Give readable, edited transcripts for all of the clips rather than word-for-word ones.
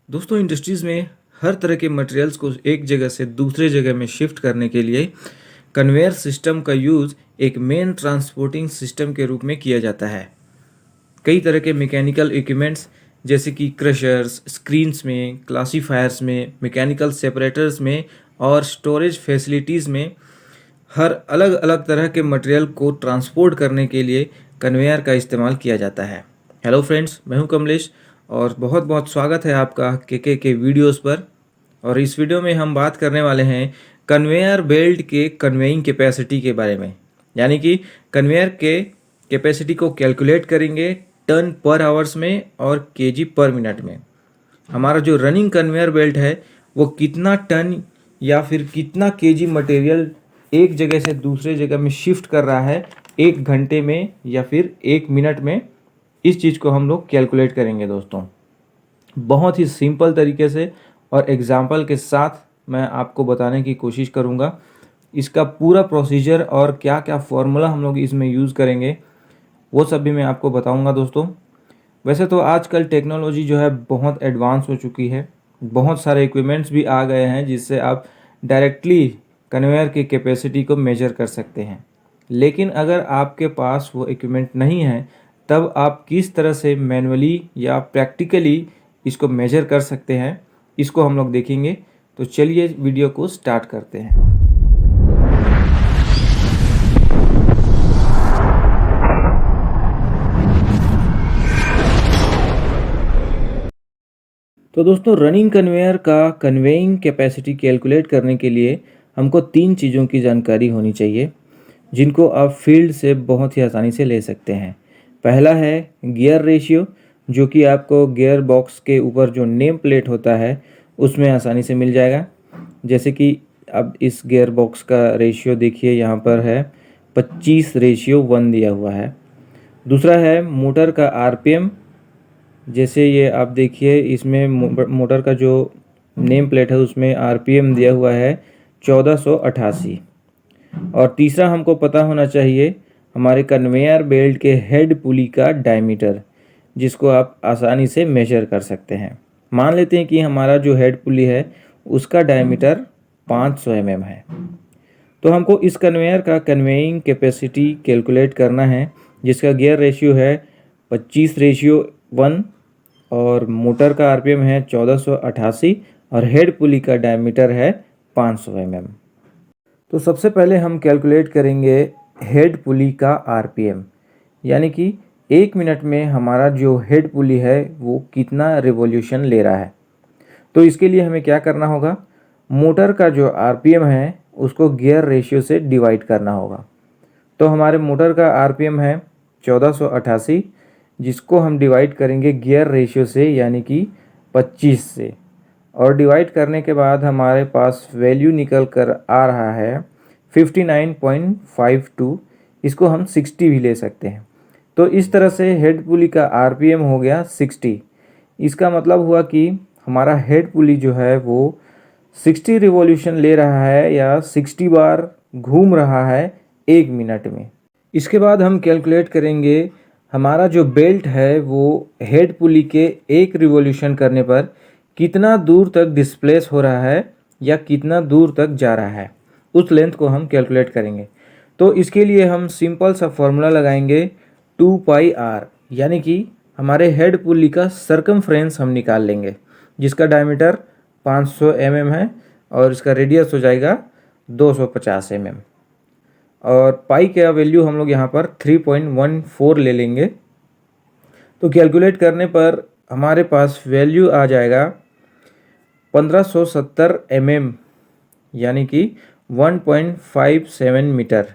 दोस्तों इंडस्ट्रीज़ में हर तरह के मटेरियल्स को एक जगह से दूसरे जगह में शिफ्ट करने के लिए कन्वेयर सिस्टम का यूज़ एक मेन ट्रांसपोर्टिंग सिस्टम के रूप में किया जाता है। कई तरह के मैकेनिकल इक्विपमेंट्स जैसे कि क्रशर्स, स्क्रीन्स में, क्लासीफायर्स में, मैकेनिकल सेपरेटर्स में और स्टोरेज फैसिलिटीज़ में हर अलग अलग तरह के मटेरियल को ट्रांसपोर्ट करने के लिए कन्वेयर का इस्तेमाल किया जाता है। हेलो फ्रेंड्स, मैं हूं कमलेश और बहुत बहुत स्वागत है आपका के वीडियोस पर। और इस वीडियो में हम बात करने वाले हैं कन्वेयर बेल्ट के कन्वेइंग कैपेसिटी के बारे में, यानी कि कन्वेयर के कैपेसिटी को कैलकुलेट करेंगे टन पर आवर्स में और केजी पर मिनट में। हमारा जो रनिंग कन्वेयर बेल्ट है वो कितना टन या फिर कितना केजी मटेरियल एक जगह से दूसरे जगह में शिफ्ट कर रहा है एक घंटे में या फिर एक मिनट में, इस चीज़ को हम लोग कैलकुलेट करेंगे दोस्तों। बहुत ही सिंपल तरीके से और एग्जाम्पल के साथ मैं आपको बताने की कोशिश करूँगा। इसका पूरा प्रोसीजर और क्या क्या फॉर्मूला हम लोग इसमें यूज़ करेंगे वो सब भी मैं आपको बताऊँगा दोस्तों। वैसे तो आजकल टेक्नोलॉजी जो है बहुत एडवांस हो चुकी है, बहुत सारे इक्विपमेंट्स भी आ गए हैं जिससे आप डायरेक्टली कन्वेयर की कैपेसिटी को मेजर कर सकते हैं। लेकिन अगर आपके पास वो इक्विपमेंट नहीं है तब आप किस तरह से मैनुअली या प्रैक्टिकली इसको मेजर कर सकते हैं, इसको हम लोग देखेंगे। तो चलिए वीडियो को स्टार्ट करते हैं। तो दोस्तों रनिंग कन्वेयर का कन्वेइंग कैपेसिटी कैलकुलेट करने के लिए हमको तीन चीज़ों की जानकारी होनी चाहिए जिनको आप फील्ड से बहुत ही आसानी से ले सकते हैं। पहला है गियर रेशियो, जो कि आपको गियर बॉक्स के ऊपर जो नेम प्लेट होता है उसमें आसानी से मिल जाएगा। जैसे कि अब इस गियर बॉक्स का रेशियो देखिए, यहाँ पर है 25:1 दिया हुआ है। दूसरा है मोटर का आरपीएम, जैसे ये आप देखिए इसमें मोटर का जो नेम प्लेट है उसमें आरपीएम दिया हुआ है 1488। और तीसरा हमको पता होना चाहिए हमारे कन्वेयर बेल्ट के हेड पुली का डायमीटर, जिसको आप आसानी से मेजर कर सकते हैं। मान लेते हैं कि हमारा जो हेड पुली है उसका डायमीटर 500 mm है। तो हमको इस कन्वेयर का कन्वेइंग कैपेसिटी कैलकुलेट करना है, जिसका गियर रेशियो है 25:1 और मोटर का आरपीएम है 1488 और हेड पुली का डायमीटर है 500 mm। तो सबसे पहले हम कैलकुलेट करेंगे हेड पुली का आरपीएम, यानी कि एक मिनट में हमारा जो हेड पुली है वो कितना रिवॉल्यूशन ले रहा है। तो इसके लिए हमें क्या करना होगा, मोटर का जो आरपीएम है उसको गियर रेशियो से डिवाइड करना होगा। तो हमारे मोटर का आरपीएम है 1488, जिसको हम डिवाइड करेंगे गियर रेशियो से यानी कि 25 से, और डिवाइड करने के बाद हमारे पास वैल्यू निकल कर आ रहा है 59.52। इसको हम 60 भी ले सकते हैं। तो इस तरह से हेड पुली का आरपीएम हो गया 60। इसका मतलब हुआ कि हमारा हेड पुली जो है वो 60 रिवॉल्यूशन ले रहा है या 60 बार घूम रहा है एक मिनट में। इसके बाद हम कैलकुलेट करेंगे हमारा जो बेल्ट है वो हेड पुली के एक रिवॉल्यूशन करने पर कितना दूर तक डिस्प्लेस हो रहा है या कितना दूर तक जा रहा है, उस लेंथ को हम कैलकुलेट करेंगे। तो इसके लिए हम सिंपल सा फॉर्मूला लगाएंगे 2πr, यानी कि हमारे हेड पुली का सर्कमफ्रेंस हम निकाल लेंगे, जिसका डायमीटर 500 mm है और इसका रेडियस हो जाएगा 250 mm। और पाई का वैल्यू हम लोग यहाँ पर 3.14 ले लेंगे। तो कैलकुलेट करने पर हमारे पास वैल्यू आ जाएगा 1570 mm, यानी कि 1.57 मीटर।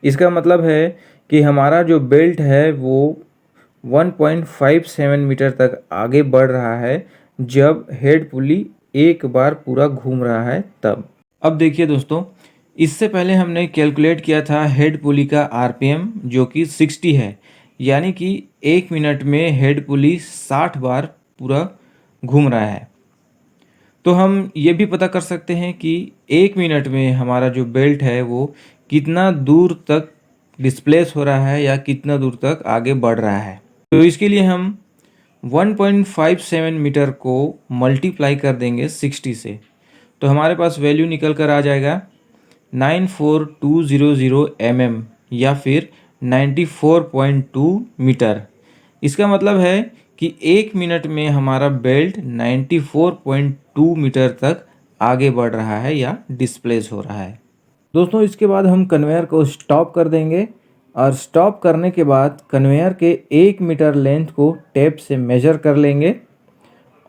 इसका मतलब है कि हमारा जो बेल्ट है वो 1.57 मीटर तक आगे बढ़ रहा है जब हेड पुली एक बार पूरा घूम रहा है तब। अब देखिए दोस्तों, इससे पहले हमने कैलकुलेट किया था हेड पुली का आरपीएम जो कि 60 है, यानी कि एक मिनट में हेड पुली 60 बार पूरा घूम रहा है। तो हम ये भी पता कर सकते हैं कि एक मिनट में हमारा जो बेल्ट है वो कितना दूर तक डिस्प्लेस हो रहा है या कितना दूर तक आगे बढ़ रहा है। तो इसके लिए हम 1.57 मीटर को मल्टीप्लाई कर देंगे 60 से, तो हमारे पास वैल्यू निकल कर आ जाएगा 94200 mm या फिर 94.2 मीटर। इसका मतलब है कि 1 मिनट में हमारा बेल्ट 94.2 मीटर तक आगे बढ़ रहा है या डिस्प्लेस हो रहा है। दोस्तों, इसके बाद हम कन्वेयर को स्टॉप कर देंगे और स्टॉप करने के बाद कन्वेयर के 1 मीटर लेंथ को टेप से मेजर कर लेंगे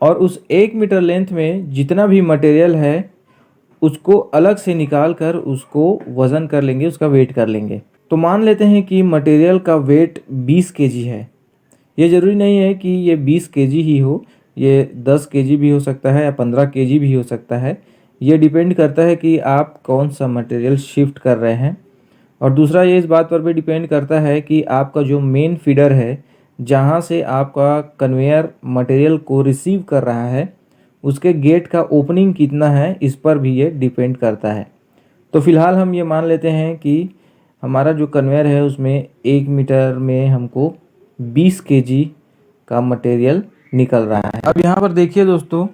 और उस 1 मीटर लेंथ में जितना भी मटेरियल है उसको अलग से निकाल कर उसको वज़न कर लेंगे, उसका वेट कर लेंगे। तो मान लेते हैं कि मटेरियल का वेट 20 केजी है। ये ज़रूरी नहीं है कि ये 20 केजी ही हो, ये 10 केजी भी हो सकता है या 15 केजी भी हो सकता है। ये डिपेंड करता है कि आप कौन सा मटेरियल शिफ्ट कर रहे हैं। और दूसरा ये इस बात पर भी डिपेंड करता है कि आपका जो मेन फीडर है, जहाँ से आपका कन्वेयर मटेरियल को रिसीव कर रहा है, उसके गेट का ओपनिंग कितना है, इस पर भी ये डिपेंड करता है। तो फिलहाल हम ये मान लेते हैं कि हमारा जो कन्वेयर है उसमें 1 मीटर में हमको 20 केजी का मटेरियल निकल रहा है। अब यहाँ पर देखिए दोस्तों,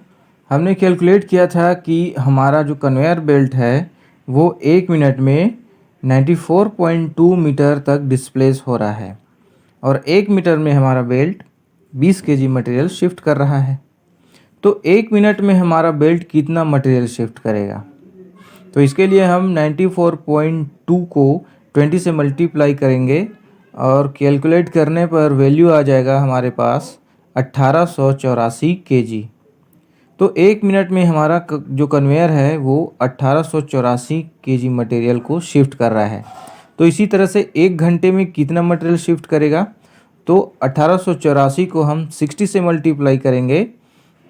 हमने कैलकुलेट किया था कि हमारा जो कन्वेयर बेल्ट है वो 1 मिनट में 94.2 मीटर तक डिस्प्लेस हो रहा है और 1 मीटर में हमारा बेल्ट 20 केजी मटेरियल शिफ्ट कर रहा है। तो 1 मिनट में हमारा बेल्ट कितना मटेरियल शिफ्ट करेगा? तो इसके लिए हम 94.2 को 20 से मल्टीप्लाई करेंगे और कैलकुलेट करने पर वैल्यू आ जाएगा हमारे पास 1884 केजी। तो 1 मिनट में हमारा जो कन्वेयर है वो 1884 केजी मटेरियल को शिफ्ट कर रहा है। तो इसी तरह से 1 घंटे में कितना मटेरियल शिफ्ट करेगा? तो 1884 को हम 60 से मल्टीप्लाई करेंगे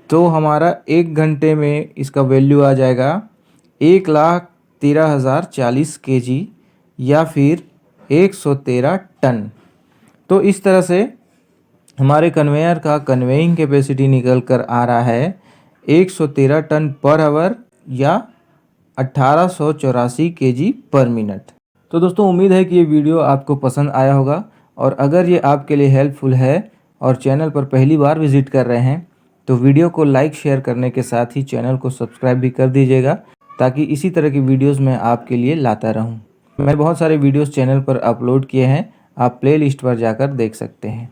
तो हमारा 1 घंटे में इसका वैल्यू आ जाएगा 1,13,040 केजी या फिर 113 टन। तो इस तरह से हमारे कन्वेयर का कन्वेइंग कैपेसिटी निकल कर आ रहा है 113 टन पर आवर या 1884 केजी पर मिनट। तो दोस्तों, उम्मीद है कि ये वीडियो आपको पसंद आया होगा और अगर ये आपके लिए हेल्पफुल है और चैनल पर पहली बार विजिट कर रहे हैं तो वीडियो को लाइक शेयर करने के साथ ही चैनल को सब्सक्राइब भी कर दीजिएगा ताकि इसी तरह की वीडियोस मैं आपके लिए लाता रहूं। मैं बहुत सारे वीडियोस चैनल पर अपलोड किए हैं, आप प्लेलिस्ट पर जाकर देख सकते हैं।